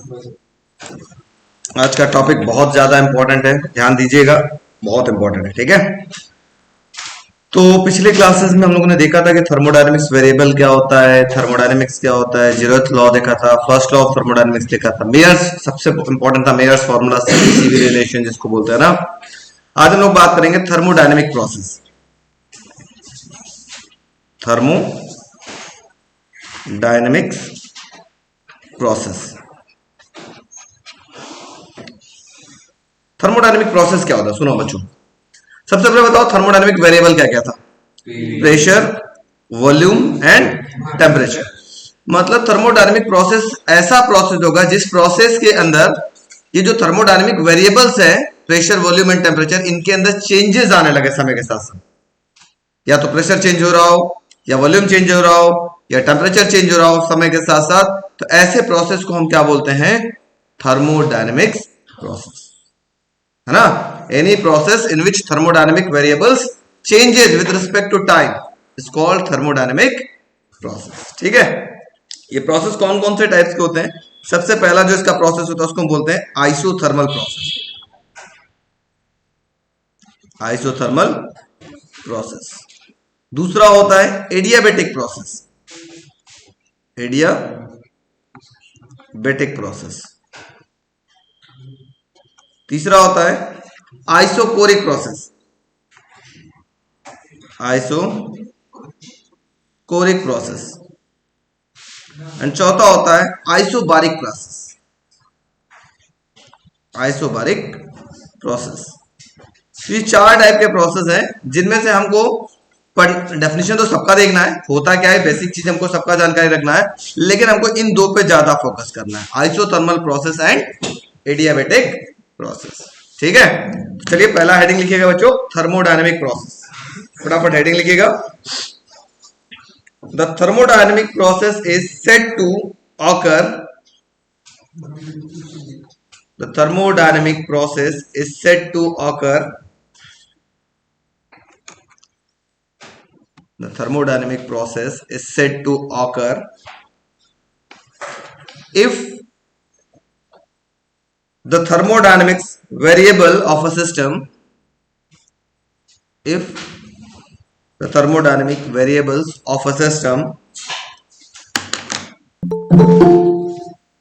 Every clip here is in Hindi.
आज का टॉपिक बहुत ज्यादा इंपॉर्टेंट है, ध्यान दीजिएगा, बहुत इंपॉर्टेंट है। ठीक है, तो पिछले क्लासेस में हम लोगों ने देखा था कि थर्मोडायनेमिक्स वेरिएबल क्या होता है, थर्मोडायनेमिक्स क्या होता है, जीरोथ लॉ देखा था, फर्स्ट लॉ ऑफ थर्मोडायनेमिक्स देखा था, मेयर्स सबसे इंपॉर्टेंट था, मेयर्स फॉर्मूला, सीवी रिलेशन जिसको बोलते हैं ना। आज हम लोग बात करेंगे thermodynamic process, thermodynamics process. Thermodynamic process क्या होता है, सुनो बच्चों। सबसे पहले बताओ थर्मोडायनेमिक वेरिएबल क्या क्या था? Pressure, volume and temperature. मतलब थर्मोडायनेमिक प्रोसेस ऐसा प्रोसेस होगा जिस प्रोसेस के अंदर ये जो थर्मोडायनेमिक वेरिएबल्स है, प्रेशर, वॉल्यूम एंड टेम्परेचर, इनके अंदर चेंजेस आने लगे समय के साथ साथ। या तो प्रेशर चेंज हो रहा हो, या वॉल्यूम चेंज हो रहा हो, या टेम्परेचर चेंज हो रहा हो समय के साथ साथ, तो ऐसे प्रोसेस को हम क्या बोलते हैं? थर्मोडायनेमिक्स प्रोसेस, है ना। Any process in which thermodynamic variables changes with respect to time is called thermodynamic process. ठीक है, ये प्रोसेस कौन कौन से टाइप्स के होते हैं? सबसे पहला जो इसका प्रोसेस होता है उसको हम बोलते हैं आइसोथर्मल प्रोसेस। Isothermal process. दूसरा होता है एडियाबेटिक प्रोसेस, एडियाबेटिक प्रोसेस। तीसरा होता है isochoric process, isochoric process. And चौथा होता है आइसोबारिक प्रोसेस, आइसोबारिक प्रोसेस। ये चार टाइप के प्रोसेस हैं जिनमें से हमको डेफिनेशन तो सबका देखना है, होता क्या है, बेसिक चीज हमको सबका जानकारी रखना है, लेकिन हमको इन दो पे ज्यादा फोकस करना है, isothermal process and adiabatic process. ठीक है, चलिए पहला हेडिंग लिखिएगा बच्चों, थर्मोडायनेमिक प्रोसेस। फटाफट हेडिंग लिखिएगा। The thermodynamic process is said to occur, the thermodynamic process is said to occur, the thermodynamic process is said to occur if the thermodynamics variable of a system, if the thermodynamic variables of a system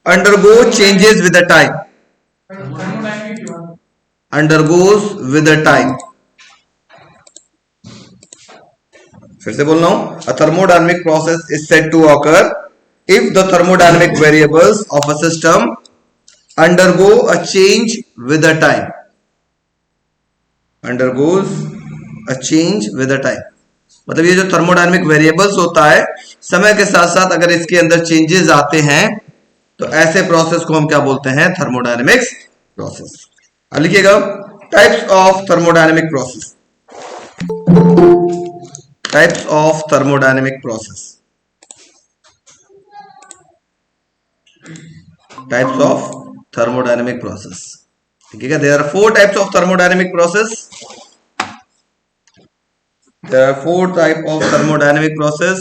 undergo changes with the time, undergoes with the time। फिर से बोल रहा हूं, a thermodynamic process is said to occur if the thermodynamic variables of a system undergo a change with the time, undergoes a change with the time। मतलब ये जो थर्मोडायनेमिक वेरिएबल्स होता है, समय के साथ साथ अगर इसके अंदर चेंजेस आते हैं तो ऐसे प्रोसेस को हम क्या बोलते हैं? Thermodynamics process. अब लिखिएगा types of thermodynamic process, types of thermodynamic process, types of thermodynamic process. ठीक है, there are 4 types of thermodynamic process, there are 4 type of thermodynamic process।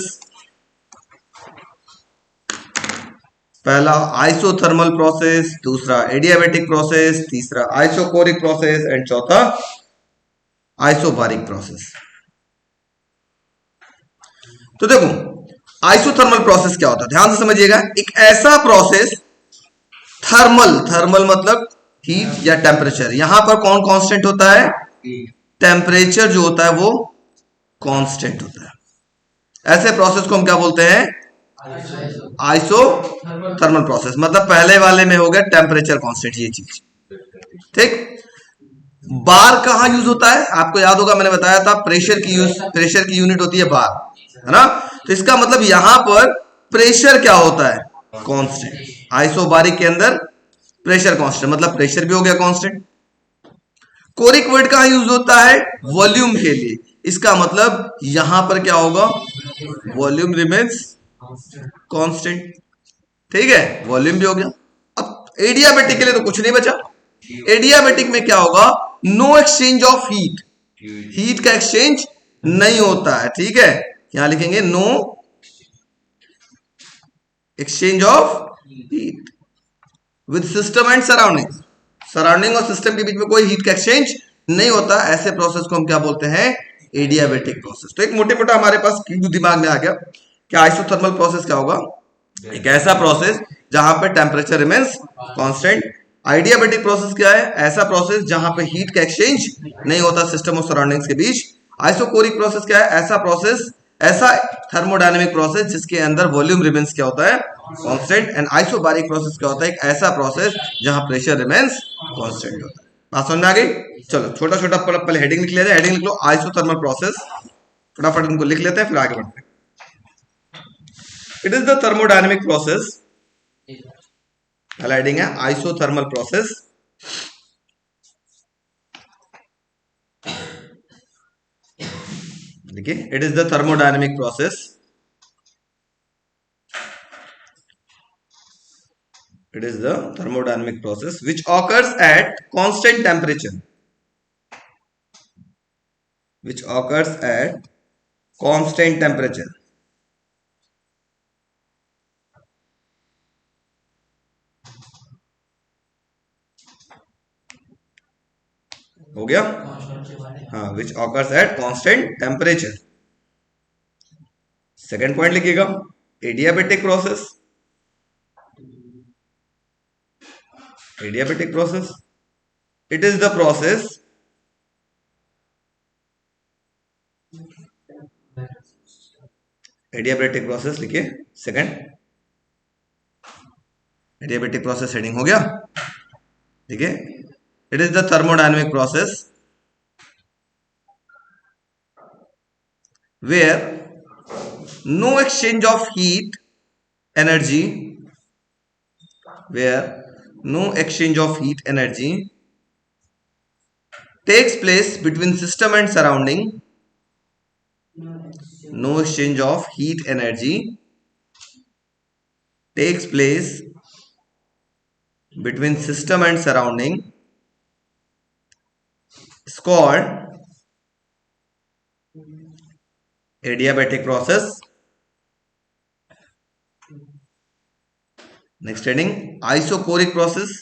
पहला आइसोथर्मल प्रोसेस, दूसरा एडियाबेटिक प्रोसेस, तीसरा आइसोकोरिक प्रोसेस एंड चौथा आइसोबारिक प्रोसेस। तो देखो आइसोथर्मल प्रोसेस क्या होता है, ध्यान से समझिएगा। एक ऐसा प्रोसेस, थर्मल, थर्मल मतलब हीट या टेम्परेचर, यहां पर कौन कांस्टेंट होता है? टेम्परेचर जो होता है वो कांस्टेंट होता है। ऐसे प्रोसेस को हम क्या बोलते हैं? Isothermal process. मतलब पहले वाले में हो गया टेम्परेचर कांस्टेंट, ये चीज। ठीक, बार कहां यूज होता है? आपको याद होगा मैंने बताया था, प्रेशर की यूनिट होती है बार, है ना। तो इसका मतलब यहां पर प्रेशर क्या होता है? कांस्टेंट। आइसोबारिक के अंदर प्रेशर कांस्टेंट, मतलब प्रेशर भी हो गया कांस्टेंट। कोरिक वर्ड कहां यूज होता है? वॉल्यूम के लिए। इसका मतलब यहां पर क्या होगा? Volume remains constant. ठीक है, वॉल्यूम भी हो गया। अब एडियाबेटिक के लिए तो कुछ नहीं बचा। एडियाबेटिक में क्या होगा? No exchange of heat, heat का एक्सचेंज नहीं होता है। ठीक है, यहां लिखेंगे no exchange of heat. With system and surrounding, surrounding और सिस्टम के बीच में कोई हीट का एक्सचेंज नहीं होता, ऐसे प्रोसेस को हम क्या बोलते हैं, एडियाबेटिक प्रोसेस। तो एक मोटे मोटा हमारे पास दिमाग में आ गया कि आइसोथर्मल प्रोसेस क्या होगा, एक ऐसा प्रोसेस जहां पे टेम्परेचर रिमेन्स कांस्टेंट। आइडियाबेटिक प्रोसेस क्या है, ऐसा प्रोसेस जहां पे हीट का एक्सचेंज नहीं होता सिस्टम और सराउंडिंग्स के बीच। आइसोकोरिक प्रोसेस क्या है, ऐसा प्रोसेस, ऐसा थर्मोडायनेमिक प्रोसेस जिसके अंदर वॉल्यूम रिमेन्स क्या होता है, कांस्टेंट। एंड आइसोबारिक प्रोसेस क्या होता है, एक ऐसा प्रोसेस जहां प्रेशर रिमेन्स कांस्टेंट होता है। बात समझ में आ गई? चलो छोटा छोटा पहले हेडिंग लिख लेते हैं। हेडिंग लिख लो आइसोथर्मल प्रोसेस, फटाफट इनको लिख लेते हैं फिर आगे बढ़ते हैं। It is the thermodynamic process, पहला हेडिंग है आइसोथर्मल प्रोसेस। देखिए, it is the thermodynamic process, it is the thermodynamic process which occurs at constant temperature, which occurs at constant temperature। हो गया? हाँ, which occurs at constant temperature। Second point लिखिएगा adiabatic process. Adiabatic process, it is the process adiabatic process, लिखिए सेकंड, एडियाबेटिक प्रोसेस हेडिंग हो गया। देखिए, it is the thermodynamic process where no exchange of heat energy, where no exchange of heat energy takes place between system and surrounding, no exchange of heat energy takes place between system and surrounding is called adiabatic process। Next heading isocoric process।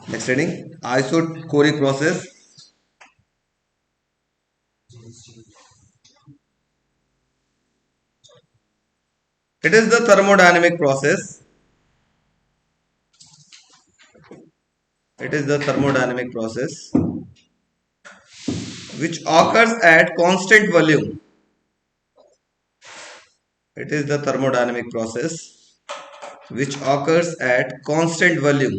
Next heading isocoric process, it is the thermodynamic process, it is the thermodynamic process which occurs at constant volume, it is the thermodynamic process which occurs at constant volume।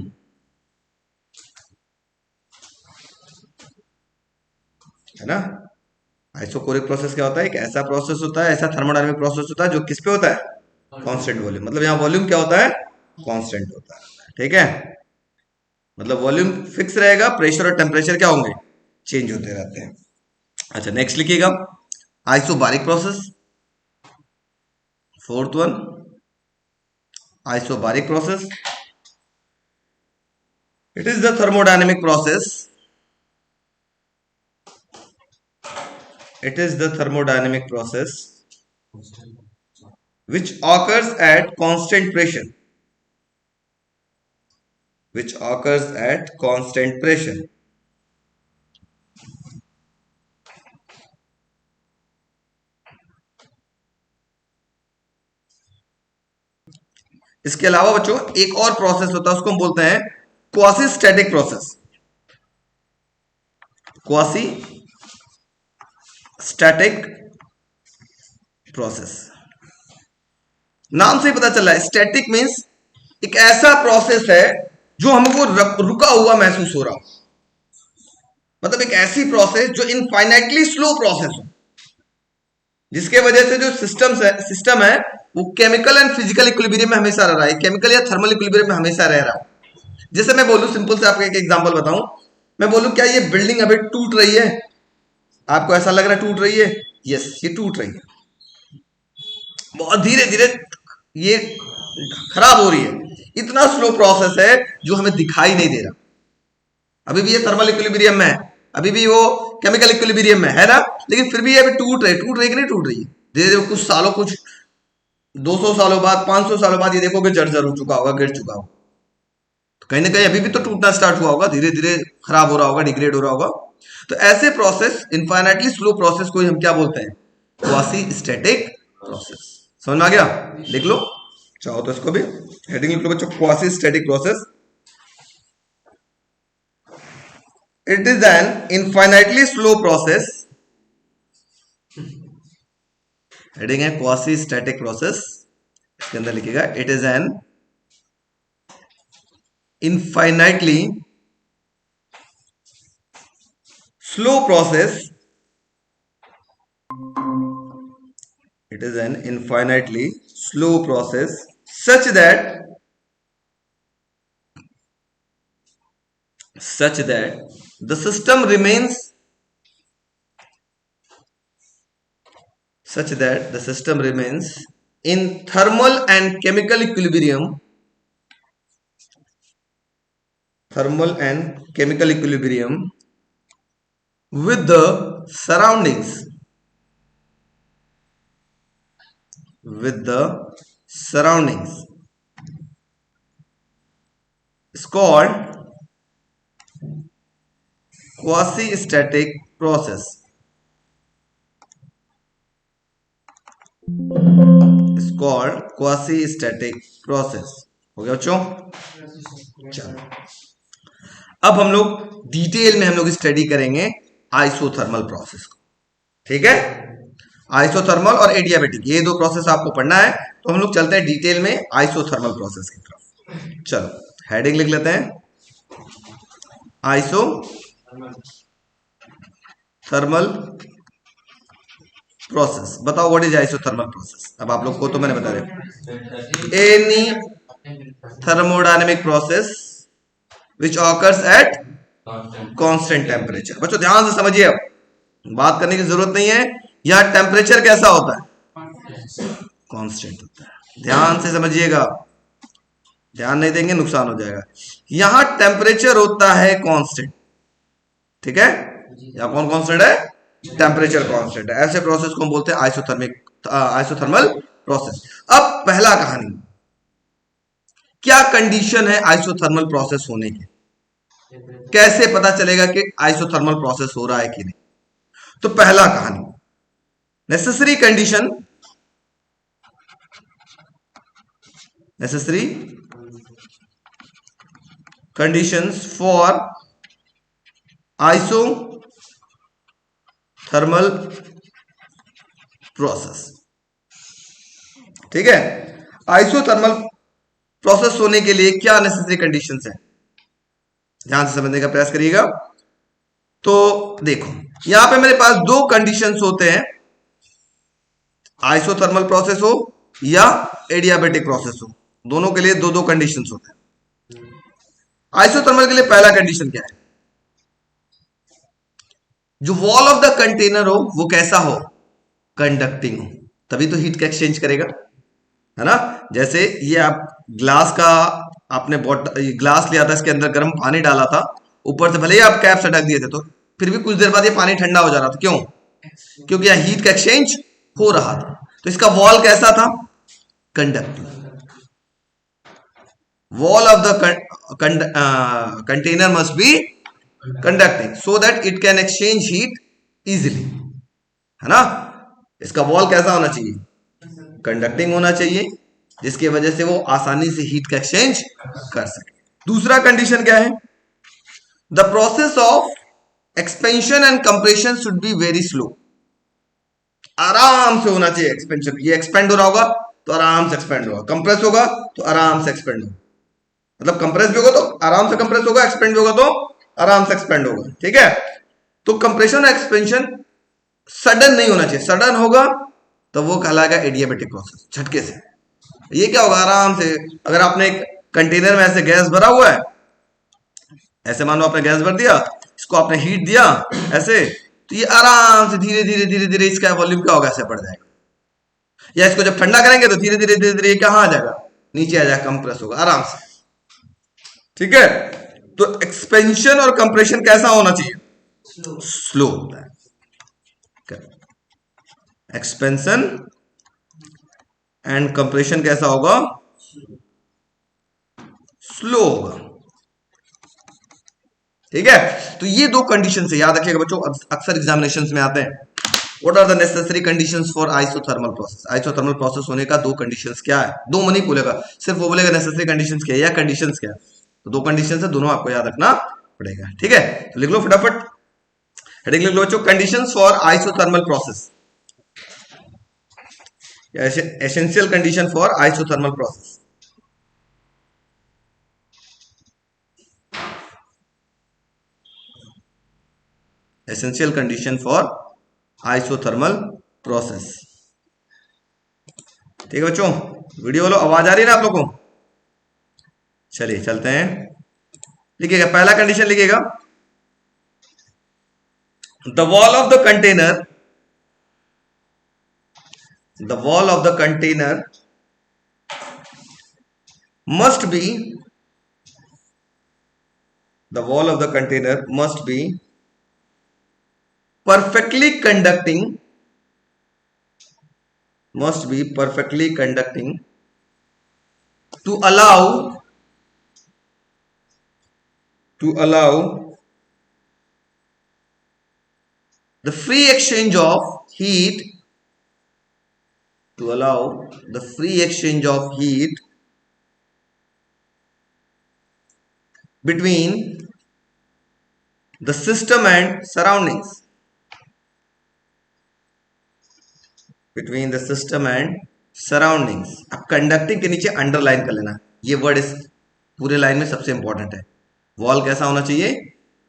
है ना? आइसोकोरिक प्रोसेस क्या होता है, एक ऐसा प्रोसेस होता है, ऐसा थर्मोडायनेमिक प्रोसेस होता है जो किस पे होता है, कांस्टेंट वॉल्यूम। मतलब यहाँ वॉल्यूम क्या होता है, कांस्टेंट होता है। ठीक है, मतलब वॉल्यूम फिक्स रहेगा, प्रेशर और टेम्परेचर क्या होंगे, चेंज होते रहते हैं। अच्छा, नेक्स्ट लिखिएगा isobaric process, fourth one isobaric process, it is the thermodynamic process, it is the thermodynamic process which occurs at constant pressure, which occurs at constant pressure। इसके अलावा बच्चों एक और प्रोसेस होता है, उसको हम बोलते हैं quasi static process. Quasi static process, नाम से ही पता चल रहा है, स्टैटिक मींस एक ऐसा प्रोसेस है जो हमको रुका हुआ महसूस हो रहा हो। मतलब एक ऐसी प्रोसेस जो इनफाइनाइटली स्लो प्रोसेस हो, जिसके वजह से जो सिस्टम है वो केमिकल एंड फिजिकल इक्विलिब्रियम में हमेशा रह रहा है, केमिकल या थर्मल इक्विलिब्रियम में हमेशा रह रहा है। जैसे मैं बोलूं, सिंपल से आपको एक एग्जांपल बताऊं, मैं बोलूं क्या ये बिल्डिंग अभी टूट रही है, आपको ऐसा लग रहा है टूट रही है, यस ये टूट रही है, बहुत धीरे धीरे ये खराब हो रही है। इतना स्लो प्रोसेस है जो हमें दिखाई नहीं दे रहा। अभी भी ये थर्मल इक्विलिब्रियम में है, अभी भी वो केमिकल इक्विलिब्रियम में है ना, लेकिन फिर भी ये अभी टूट रही है कि नहीं टूट रही है, धीरे धीरे कुछ सालों, कुछ 200 सालों बाद, 500 सालों बाद ये देखोगे जर्जर हो चुका होगा, गिर चुका होगा। तो कहीं ना कहीं अभी भी तो टूटना स्टार्ट हुआ होगा, धीरे धीरे खराब हो रहा होगा, डिग्रेड हो रहा होगा। तो ऐसे प्रोसेस, इनफाइनाइटली स्लो प्रोसेस को हम क्या बोलते हैं? Quasi static process. समझ में आ गया? लिख लो, चाहो तो इसको भी हेडिंग लिख लो बच्चों, quasi static process. It is an infinitely slow process, heading है क्वासी स्टैटिक प्रोसेस, इसके अंदर लिखिएगा it is an infinitely slow process, it is an infinitely slow process such that the system remains in thermal and chemical equilibrium with the surroundings, is called quasi-static process. Is called quasi-static process. हो गया बच्चों? चलो, अब हम लोग डिटेल में हम लोग स्टडी करेंगे आइसोथर्मल प्रोसेस को। ठीक है, आइसोथर्मल और एडियाबेटिक, ये दो प्रोसेस आपको पढ़ना है। तो हम लोग चलते हैं डिटेल में आइसोथर्मल प्रोसेस की तरफ। चलो, हेडिंग लिख लेते हैं, आइसोथर्मल प्रोसेस। बताओ व्हाट इज आइसोथर्मल प्रोसेस? अब आप लोग को तो मैंने बता दिया, any thermodynamic process which occurs at constant temperature. बच्चों ध्यान से समझिए, अब बात करने की जरूरत नहीं है। यहां टेम्परेचर कैसा होता है? कांस्टेंट होता है। ध्यान से समझिएगा, ध्यान नहीं देंगे नुकसान हो जाएगा। यहां टेम्परेचर होता है कांस्टेंट, ठीक है? यहां कौन कांस्टेंट है? टेम्परेचर कांस्टेंट है। ऐसे प्रोसेस को हम बोलते हैं आइसोथर्मल प्रोसेस। अब पहला कहानी, क्या कंडीशन है आइसोथर्मल प्रोसेस होने की? कैसे पता चलेगा कि आइसोथर्मल प्रोसेस हो रहा है कि नहीं? तो पहला कहानी, necessary conditions for isothermal process. ठीक है, आइसोथर्मल प्रोसेस होने के लिए क्या नेसेसरी कंडीशंस है? ध्यान से समझने का प्रयास करिएगा। तो देखो, यहां पे मेरे पास दो कंडीशंस होते हैं, आइसोथर्मल प्रोसेस हो या एडियाबेटिक प्रोसेस हो, दोनों के लिए दो दो कंडीशंस होते हैं। आइसोथर्मल के लिए पहला कंडीशन क्या है? जो वॉल ऑफ द कंटेनर हो वो कैसा हो? कंडक्टिंग हो, तभी तो हीट का एक्सचेंज करेगा, है ना? जैसे ये आप ग्लास का, आपने ग्लास लिया था, इसके अंदर गर्म पानी डाला था, ऊपर से भले ही आप कैप से ढक दिए थे, तो फिर भी कुछ देर बाद ये पानी ठंडा हो जा रहा था। क्यों? क्योंकि यहां हीट का एक्सचेंज हो रहा था। तो इसका वॉल कैसा था? Conducting. Wall of the container must be conducting so that it can exchange heat easily, है ना? इसका वॉल कैसा होना चाहिए? कंडक्टिंग होना चाहिए, जिसकी वजह से वो आसानी से हीट का एक्सचेंज कर सके। दूसरा कंडीशन क्या है? The process of expansion and compression should be very slow. आराम से होना चाहिए एक्सपेंशन। ये एक्सपेंड हो रहा होगा तो आराम से एक्सपेंड होगा, कंप्रेस होगा तो आराम से एक्सपेंड होगा। मतलब कंप्रेस भी होगा तो आराम से कंप्रेस होगा, एक्सपेंड भी होगा तो आराम से एक्सपेंड होगा। ठीक है, तो कंप्रेशन और एक्सपेंशन सडन नहीं होना चाहिए। सडन होगा तो वो कहलाएगा एडियाबेटिक प्रोसेस, झटके से। ये क्या होगा? आराम से, अगर आपने एक कंटेनर में ऐसे गैस भरा हुआ है, ऐसे मानो आपने गैस भर दिया, इसको आपने हीट दिया ऐसे, तो ये आराम से धीरे धीरे धीरे धीरे इसका वॉल्यूम क्या होगा? ऐसे बढ़ जाएगा। या इसको जब ठंडा करेंगे तो धीरे धीरे धीरे धीरे कहां आ जाएगा? नीचे आ जाएगा, कंप्रेस होगा आराम से। ठीक है, तो एक्सपेंशन और कंप्रेशन कैसा होना चाहिए? स्लो होता है। एक्सपेंशन एंड कंप्रेशन कैसा होगा? स्लो होगा। ठीक है, तो ये दो कंडीशन से याद रखिएगा बच्चों, अक्सर एग्जामिनेशन में आते हैं। What are the necessary conditions for isothermal process? Isothermal process होने का दो कंडीशंस क्या है? दो नहीं बोलेगा, सिर्फ वो बोलेगा नेसेसरी कंडीशंस क्या है या कंडीशंस क्या है। तो दो कंडीशंस है, दोनों आपको याद रखना पड़ेगा। ठीक है, तो लिख लो फटाफट, हेडिंग लिख लो बच्चों, conditions for isothermal process, essential condition for isothermal process. Essential condition for isothermal process. ठीक है बच्चों, वीडियो वालों आवाज आ रही है ना आप लोगों को? चलिए चलते हैं, लिखिएगा पहला कंडीशन, लिखिएगा the wall of the container, the wall of the container must be, the wall of the container must be perfectly conducting, must be perfectly conducting to allow, to allow the free exchange of heat, to allow the free exchange of heat between the system and surroundings, between the system and surroundings। अब कंडक्टिंग के नीचे अंडरलाइन कर लेना, ये वर्ड इस पूरे लाइन में सबसे इंपॉर्टेंट है। वॉल कैसा होना चाहिए?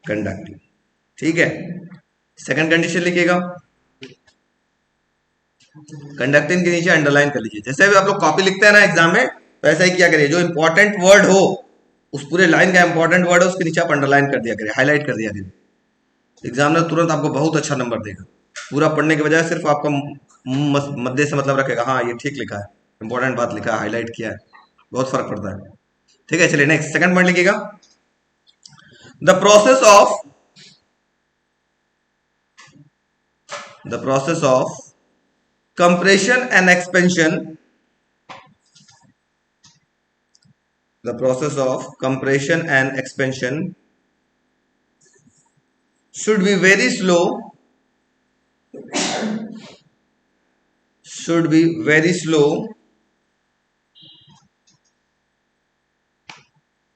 कंडक्टिंग। ठीक है, सेकंड कंडीशन लिखिएगा, कंडक्टिंग के नीचे अंडरलाइन कर लीजिए। जैसे भी आप लोग कॉपी लिखते हैं ना एग्जाम में, तो ऐसा ही किया करिए, जो इंपॉर्टेंट वर्ड हो, उस पूरे लाइन का इंपॉर्टेंट वर्ड है उसके नीचे आप अंडरलाइन कर दिया करिए, हाईलाइट कर दिया करिए। एग्जामिनर तुरंत आपको बहुत अच्छा नंबर देगा, पूरा पढ़ने के बजाय सिर्फ आपका मध्य से मतलब रखेगा, हाँ ये ठीक लिखा है, इंपॉर्टेंट बात लिखा है, हाईलाइट किया है, बहुत फर्क पड़ता है। ठीक है, चलिए नेक्स्ट सेकंड पॉइंट लिखिएगा, the process of, the process of compression and expansion, the process of compression and expansion should be very slow, should be very slow,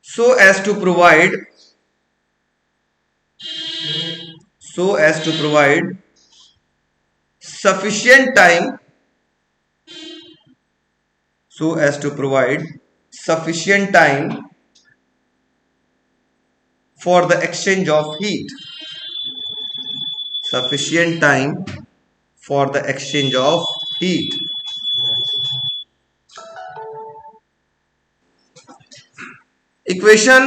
so as to provide, so as to provide sufficient time, so as to provide sufficient time for the exchange of heat, sufficient time for the exchange of heat। Equation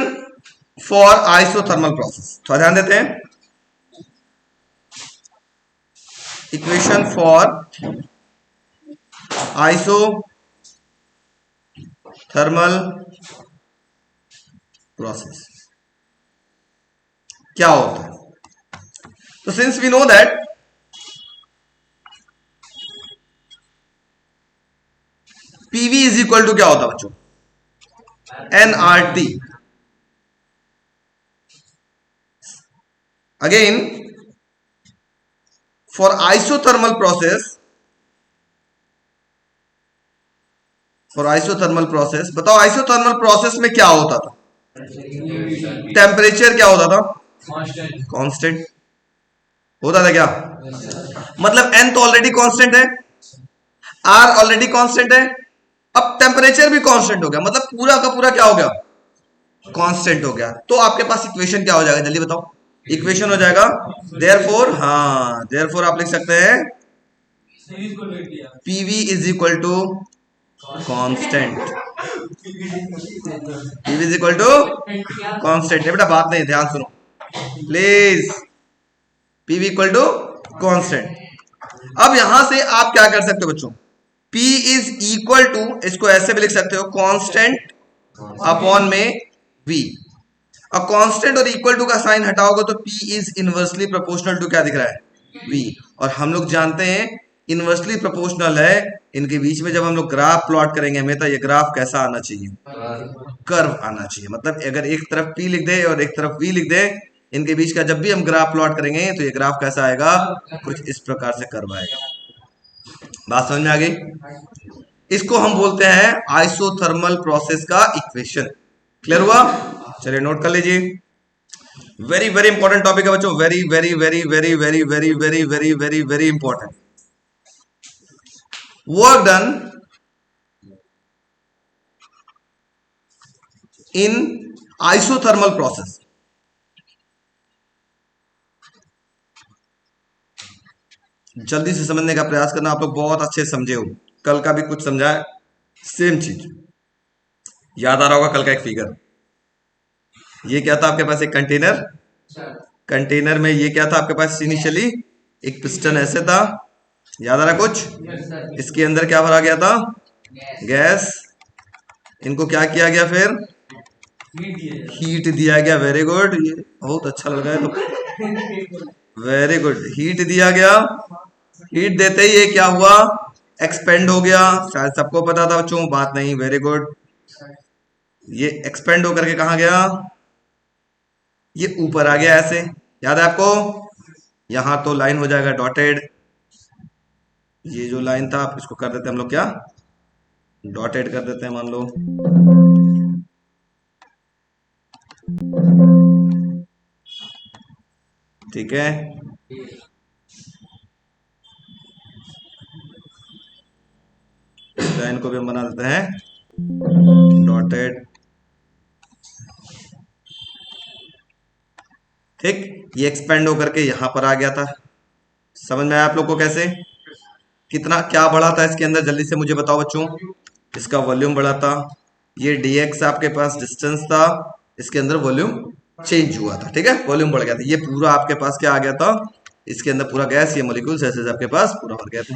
for isothermal process, थोड़ा ध्यान देते हैं, इक्वेशन फॉर आइसोथर्मल प्रोसेस क्या होता है? तो since we know that PV is equal to क्या होता है बच्चों? NRT. Again for isothermal process, for isothermal process, बताओ आइसोथर्मल प्रोसेस में क्या होता था? टेम्परेचर क्या होता था? कांस्टेंट होता था क्या? मतलब एन तो ऑलरेडी कांस्टेंट है, आर ऑलरेडी कांस्टेंट है, अब टेम्परेचर भी कांस्टेंट हो गया, मतलब पूरा का पूरा क्या हो गया? कांस्टेंट हो गया। तो आपके पास इक्वेशन क्या हो जाएगा, जल्दी बताओ? इक्वेशन हो जाएगा देयरफॉर, हाँ देयरफॉर आप लिख सकते हैं PV is equal to constant, PV is equal to constant. बेटा बात नहीं, ध्यान सुनो please, PV equal to constant. अब यहां से आप क्या कर सकते हो बच्चों? P इज इक्वल टू, इसको ऐसे भी लिख सकते हो, कांस्टेंट अपॉन में V। अब कांस्टेंट और इक्वल टू का साइन हटाओगे तो P is inversely proportional to क्या दिख रहा है? V। और हम लोग जानते हैं इनवर्सली प्रोपोर्शनल है, इनके बीच में जब हम लोग ग्राफ प्लॉट करेंगे हमें तो ये ग्राफ कैसा आना चाहिए, कर्व आना चाहिए। मतलब अगर एक तरफ P लिख दे और एक तरफ V लिख दे, इनके बीच का जब भी हम ग्राफ प्लॉट करेंगे तो ये ग्राफ कैसा आएगा, कुछ इस प्रकार से कर्व आएगा। बात समझ में आ गई? इसको हम बोलते हैं आइसोथर्मल प्रोसेस का इक्वेशन। क्लियर हुआ? चलिए नोट कर लीजिए। वेरी वेरी इंपॉर्टेंट टॉपिक है बच्चों, very very very very very very very very very very important. Work done in isothermal process. जल्दी से समझने का प्रयास करना, आप लोग बहुत अच्छे समझे हो, कल का भी कुछ समझा है, सेम चीज याद आ रहा होगा। कल का एक फिगर, ये क्या था आपके पास, एक कंटेनर, कंटेनर में ये क्या था आपके पास, इनिशियली एक पिस्टन ऐसे था, याद आ रहा कुछ, इसके अंदर क्या भरा गया था, गैस, इनको क्या किया गया, फिर हीट दिया गया। वेरी गुड, ये बहुत अच्छा लग रहा है तो, वेरी गुड, हीट दिया गया। हीट देते ही ये क्या हुआ, एक्सपेंड हो गया। शायद सबको पता था बच्चों, बात नहीं, वेरी गुड। ये एक्सपेंड होकर के कहा गया, ये ऊपर आ गया ऐसे, याद है आपको। यहां तो लाइन हो जाएगा डॉटेड, ये जो लाइन था आप इसको कर देते हैं हम लोग क्या, डॉटेड कर देते हैं मान लो। ठीक है, इस लाइन को भी हम बना देते हैं डॉटेड। ठीक, ये एक्सपेंड होकर के यहां पर आ गया था। समझ में आया आप लोग को कैसे, कितना क्या बढ़ा था इसके अंदर, जल्दी से मुझे बताओ बच्चों। इसका वॉल्यूम बढ़ा था, ये dx आपके पास डिस्टेंस था, इसके अंदर वॉल्यूम चेंज हुआ था। ठीक है, वॉल्यूम बढ़ गया था, ये पूरा आपके पास क्या आ गया था, इसके अंदर पूरा गैस, ये मॉलिक्यूल्स ऐसे आपके पास पूरा भर गया था।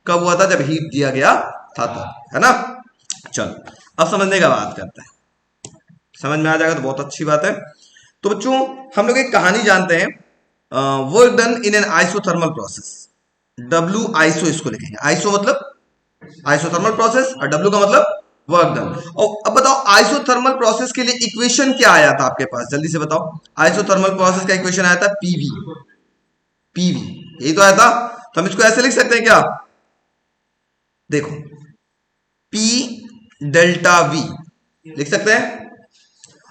कब हुआ था, जब हीट दिया गया था तो, है ना। चलो अब समझने का बात करते हैं, समझ में आ जाएगा तो बहुत अच्छी बात है। तो बच्चों हम लोग एक कहानी जानते हैं, work done in an isothermal process. W iso इसको लिखेंगे, आइसो मतलब आइसोथर्मल प्रोसेस और W का मतलब वर्क डन। और अब बताओ आइसोथर्मल प्रोसेस के लिए इक्वेशन क्या आया था आपके पास, जल्दी से बताओ। आइसोथर्मल प्रोसेस का इक्वेशन आया था PV, PV यही तो आया था। तो हम इसको ऐसे लिख सकते हैं क्या, देखो P डेल्टा V लिख सकते हैं।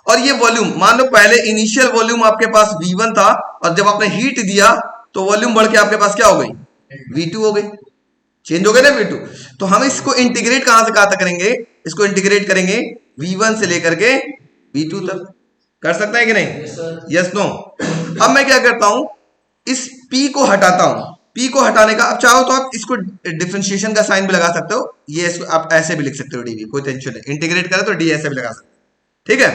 और ये वॉल्यूम मान लो पहले इनिशियल वॉल्यूम आपके पास V1 था, और जब आपने हीट दिया तो वॉल्यूम बढ़ के आपके पास क्या हो गई, V2 हो गई, चेंज हो गए ना V2। तो हम इसको इंटीग्रेट कहां से कहां तक करेंगे, इसको इंटीग्रेट करेंगे V1 से लेकर के V2 तक। कर सकते हैं कि नहीं, यस नो। अब मैं क्या करता हूं, इस P को हटाता हूं। P को हटाने का, अब चाहो तो आप इसको डिफरेंशिएशन का साइन भी लगा सकते हो, ये इसको आप ऐसे भी लिख सकते हो dv, कोई टेंशन नहीं, इंटीग्रेट करें तो d ऐसे भी लगा सकते हो। ठीक है,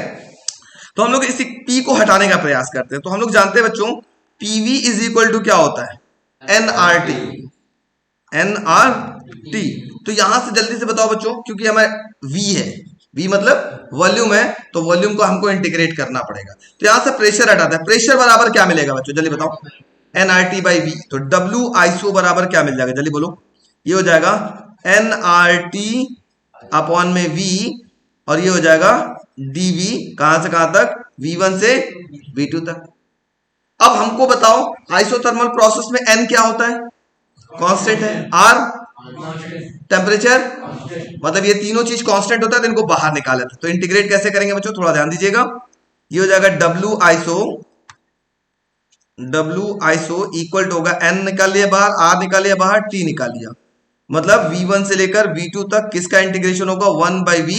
तो हम लोग इस P को हटाने का प्रयास करते हैं। तो हम लोग जानते हैं बच्चों PV इज इक्वल टू क्या होता है, nRT, nRT। तो यहां से जल्दी से बताओ बच्चों, क्योंकि हमारे V है, V मतलब वॉल्यूम है, तो वॉल्यूम को हमको इंटीग्रेट करना पड़ेगा। तो यहां से प्रेशर हटाते हैं, प्रेशर बराबर क्या मिलेगा बच्चों, जल्दी बताओ, nRT बाई V। तो W आइसो बराबर क्या मिल जाएगा, जल्दी बोलो, ये हो जाएगा nRT अपॉन में V, और ये हो जाएगा dV, कहां से कहां तक, V1 से V2 तक। अब हमको बताओ आइसोथर्मल प्रोसेस में N क्या होता है, कांस्टेंट है, R टेम्परेचर, मतलब ये तीनों चीज कांस्टेंट होता है, तो इनको बाहर निकाले थे। तो इंटीग्रेट कैसे करेंगे बच्चों, थोड़ा ध्यान दीजिएगा। ये हो जाएगा W आइसो इक्वल टू होगा N निकाल लिया बाहर, R निकाल लिया बाहर, T निकाल लिया, मतलब V1 से लेकर V2 तक किसका इंटीग्रेशन होगा, 1/V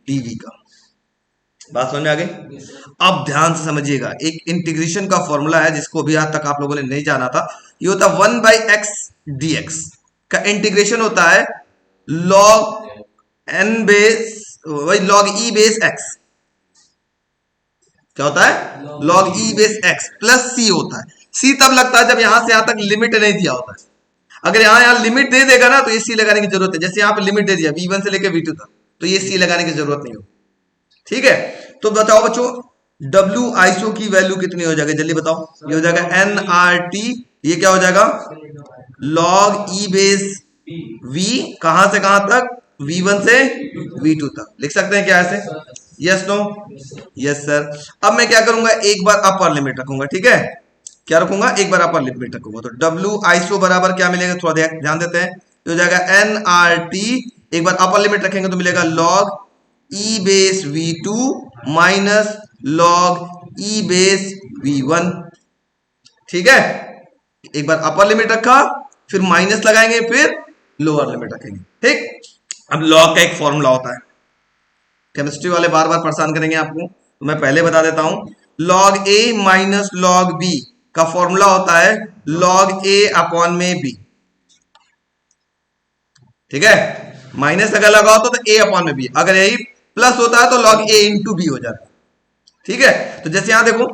dV का। बात समझ में आ गई। अब ध्यान से समझिएगा, एक इंटीग्रेशन का फॉर्मूला है जिसको भी आज तक आप लोगों ने नहीं जाना था, ये होता है 1/x dx का इंटीग्रेशन होता है log n बेस, वही log e बेस x, क्या होता है, log e base x plus c होता है। c तब लगता है जब यहां से यहां तक लिमिट नहीं दिया होता है। अगर यहां लिमिट दे देगा ना तो ये c लगाने की जरूरत है, जैसे यहां पे लिमिट दे दिया V1 से लेकर V2 तक, तो ये c लगाने की जरूरत नहीं होगी। ठीक है, तो बताओ बच्चों W आइसो की वैल्यू कितनी हो जाएगी, जल्दी बताओ। ये हो जाएगा nRT, ये क्या हो जाएगा लॉग ई बेस वी, कहां से कहां तक, V1 से V2 तक। लिख सकते हैं क्या ऐसे? Yes no? Yes sir. अब मैं क्या करूंगा, एक बार अपर लिमिट रखूंगा, ठीक है? क्या रखूंगा? एक बार अपर लिमिट रखूंगा। तो डब्ल्यू आईसो बराबर क्या मिलेगा, थोड़ा ध्यान देते हैं। तो हो जाएगा NRT, एक बार अपर लिमिट रखेंगे तो मिलेगा लॉग ई बेस V2 माइनस लॉग ई बेस V1, ठीक है? एक बार अपर लिमिट रखा, फिर माइनस लगाएंगे, फिर लोअर लिमिट रखेंगे, ठीक? अब लॉग का एक फॉर्मूला होता है, केमिस्ट्री वाले बार बार परेशान करेंगे आपको, तो मैं पहले बता देता हूं। लॉग ए माइनस लॉग बी का फॉर्मूला होता है लॉग ए अपॉन में बी, ठीक है? माइनस अगर लगा हो तो ए अपॉन में बी, अगर यही प्लस होता है तो लॉग ए इंटू बी हो जाता है, ठीक है? तो जैसे यहां देखो,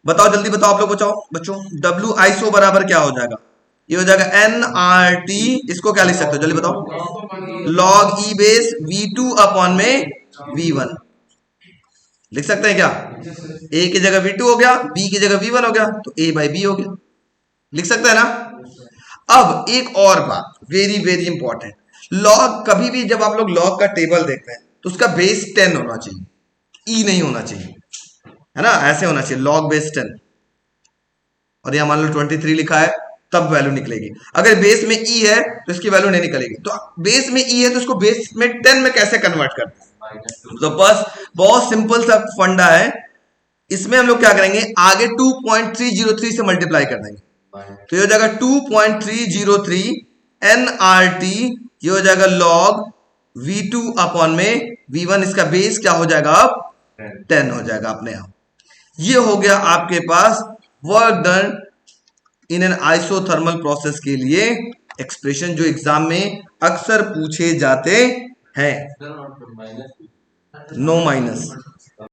बताओ जल्दी बताओ आप लोग, बचाओ बच्चों, डब्ल्यू आईसो बराबर क्या हो जाएगा? ये हो जाएगा NRT, इसको क्या लिख सकते हो जल्दी बताओ? लॉग ई बेस V2 अपॉन में V1, लिख सकते हैं क्या? A की जगह V2 हो गया, B की जगह V1 हो गया, तो A बाई B हो गया, लिख सकते हैं ना? अब एक और बात वेरी वेरी इंपॉर्टेंट, लॉग कभी भी जब आप लोग लॉग का टेबल देखते हैं तो उसका बेस 10 होना चाहिए, ई नहीं होना चाहिए, है ना? ऐसे होना चाहिए लॉग बेस 10, और यहां मान लो 23 लिखा है, तब वैल्यू निकलेगी। अगर बेस में ई है तो इसकी वैल्यू नहीं निकलेगी। तो बेस में ई है तो इसको बेस में 10 में कैसे कन्वर्ट करते हैं? तो बस बहुत सिंपल सा फंडा है, इसमें हम लोग क्या करेंगे, आगे 2.303 से मल्टीप्लाई कर देंगे, तो ये हो जाएगा 2.303 NRT, ये हो जाएगा लॉग V2 अपॉन में V1, इसका बेस क्या हो जाएगा अब 10 हो जाएगा अपने आप। ये हो गया आपके पास work done in an isothermal process के लिए एक्सप्रेशन, जो एग्जाम में अक्सर पूछे जाते हैं। No minus.